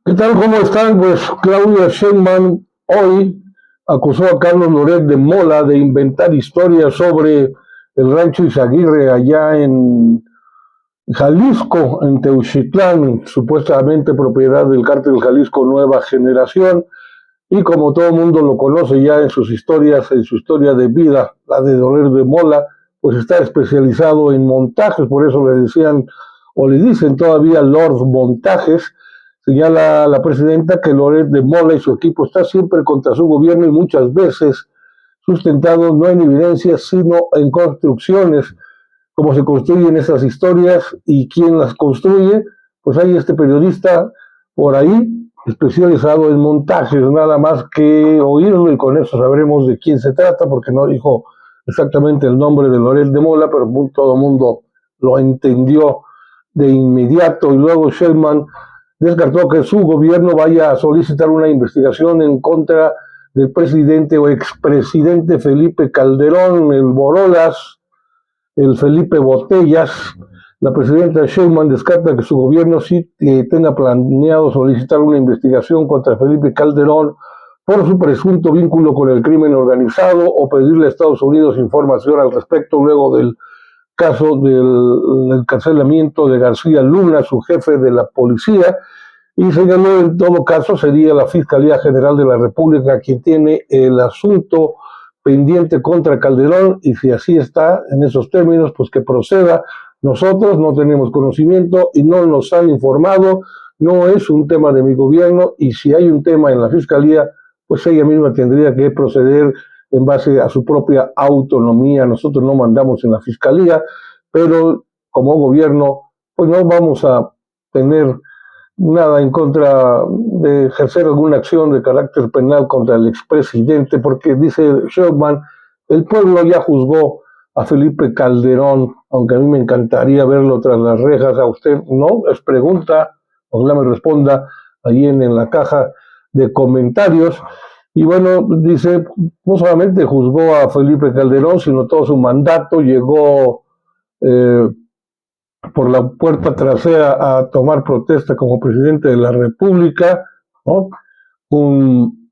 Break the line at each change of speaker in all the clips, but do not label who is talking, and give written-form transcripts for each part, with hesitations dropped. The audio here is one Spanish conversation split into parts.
¿Qué tal? ¿Cómo están? Pues Claudia Sheinbaum hoy acusó a Carlos Loret de Mola de inventar historias sobre el rancho Izaguirre allá en Jalisco, en Teuxitlán, supuestamente propiedad del cártel Jalisco Nueva Generación, y como todo el mundo lo conoce ya en sus historias, en su historia de vida, la de Loret de Mola, pues está especializado en montajes, por eso le decían o le dicen todavía Lord Montajes. Señala la presidenta que Loret de Mola y su equipo está siempre contra su gobierno y muchas veces sustentado no en evidencias, sino en construcciones. Cómo se construyen esas historias y quién las construye, pues hay este periodista por ahí especializado en montajes, nada más que oírlo y con eso sabremos de quién se trata, porque no dijo exactamente el nombre de Loret de Mola, pero todo el mundo lo entendió de inmediato. Y luego Sheinbaum descartó que su gobierno vaya a solicitar una investigación en contra del presidente o expresidente Felipe Calderón, el Borolas, el Felipe Botellas. La presidenta Sheinbaum descarta que su gobierno sí tenga planeado solicitar una investigación contra Felipe Calderón por su presunto vínculo con el crimen organizado o pedirle a Estados Unidos información al respecto luego del caso del encarcelamiento de García Luna, su jefe de la policía, y señaló en todo caso sería la Fiscalía General de la República quien tiene el asunto pendiente contra Calderón, y si así está en esos términos, pues que proceda. Nosotros no tenemos conocimiento y no nos han informado, no es un tema de mi gobierno, y si hay un tema en la Fiscalía, pues ella misma tendría que proceder en base a su propia autonomía. Nosotros no mandamos en la Fiscalía, pero como gobierno, pues no vamos a tener nada en contra de ejercer alguna acción de carácter penal contra el expresidente, porque dice Sheinbaum, el pueblo ya juzgó a Felipe Calderón, aunque a mí me encantaría verlo tras las rejas. A usted no, es pregunta, ojalá me responda ahí en la caja de comentarios. Y bueno, dice, no solamente juzgó a Felipe Calderón, sino todo su mandato, llegó por la puerta trasera a tomar protesta como presidente de la República, ¿no? Un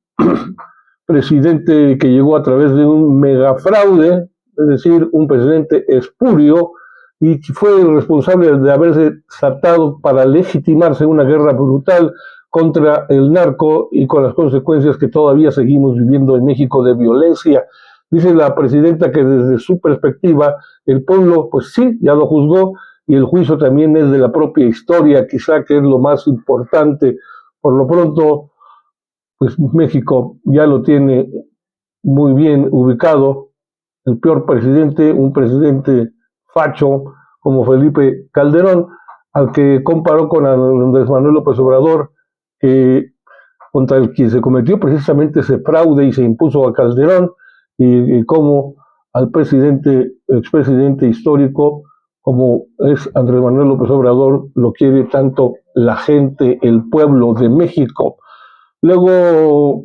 presidente que llegó a través de un megafraude, es decir, un presidente espurio, y fue el responsable de haberse saltado para legitimarse una guerra brutal contra el narco y con las consecuencias que todavía seguimos viviendo en México de violencia. Dice la presidenta que desde su perspectiva el pueblo, pues sí, ya lo juzgó, y el juicio también es de la propia historia, quizá que es lo más importante. Por lo pronto, pues México ya lo tiene muy bien ubicado. El peor presidente, un presidente facho como Felipe Calderón, al que comparó con Andrés Manuel López Obrador, que contra el que se cometió precisamente ese fraude y se impuso a Calderón, y como al presidente, expresidente histórico, como es Andrés Manuel López Obrador, lo quiere tanto la gente, el pueblo de México. Luego,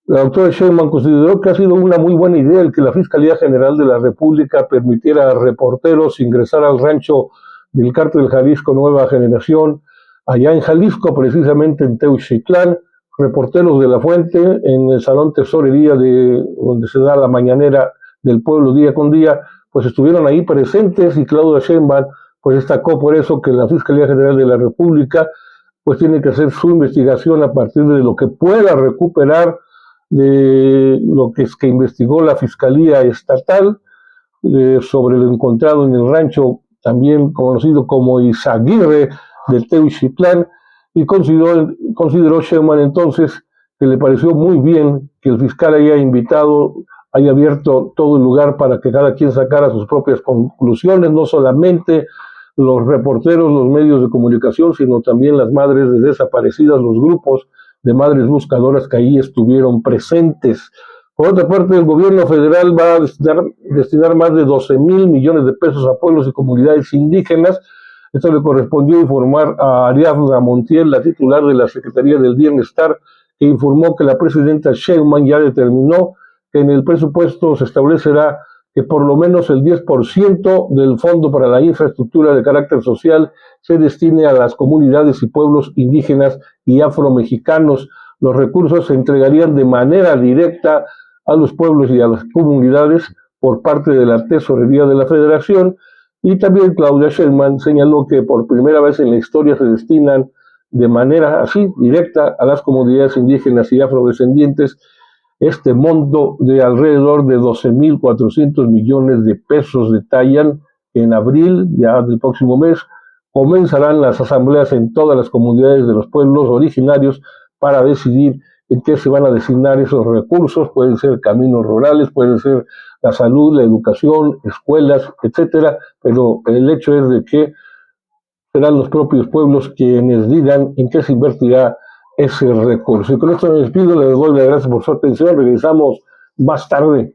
la doctora Sheinbaum consideró que ha sido una muy buena idea el que la Fiscalía General de la República permitiera a reporteros ingresar al rancho del cártel Jalisco Nueva Generación, allá en Jalisco, precisamente en Teuxitlán, reporteros de La Fuente, en el Salón Tesorería de donde se da la mañanera del pueblo día con día, pues estuvieron ahí presentes, y Claudia Sheinbaum pues destacó por eso que la Fiscalía General de la República pues tiene que hacer su investigación a partir de lo que pueda recuperar de lo que es que investigó la Fiscalía Estatal sobre lo encontrado en el rancho también conocido como Izaguirre del Teuxitlán, y consideró Sheinbaum entonces que le pareció muy bien que el fiscal haya invitado, haya abierto todo el lugar para que cada quien sacara sus propias conclusiones, no solamente los reporteros, los medios de comunicación, sino también las madres de desaparecidas, los grupos de madres buscadoras que ahí estuvieron presentes. Por otra parte, el gobierno federal va a destinar más de 12,000 millones de pesos a pueblos y comunidades indígenas. Esto le correspondió informar a Ariadna Montiel, la titular de la Secretaría del Bienestar, que informó que la presidenta Sheinbaum ya determinó que en el presupuesto se establecerá que por lo menos el 10% del Fondo para la Infraestructura de Carácter Social se destine a las comunidades y pueblos indígenas y afromexicanos. Los recursos se entregarían de manera directa a los pueblos y a las comunidades por parte de la Tesorería de la Federación, y también Claudia Sheinbaum señaló que por primera vez en la historia se destinan de manera así directa a las comunidades indígenas y afrodescendientes este monto de alrededor de 12.400 millones de pesos. Detallan que en abril, ya del próximo mes, comenzarán las asambleas en todas las comunidades de los pueblos originarios para decidir en qué se van a designar esos recursos. Pueden ser caminos rurales, pueden ser la salud, la educación, escuelas, etcétera, pero el hecho es de que serán los propios pueblos quienes digan en qué se invertirá ese recurso. Y con esto me despido, les doy las gracias por su atención, regresamos más tarde.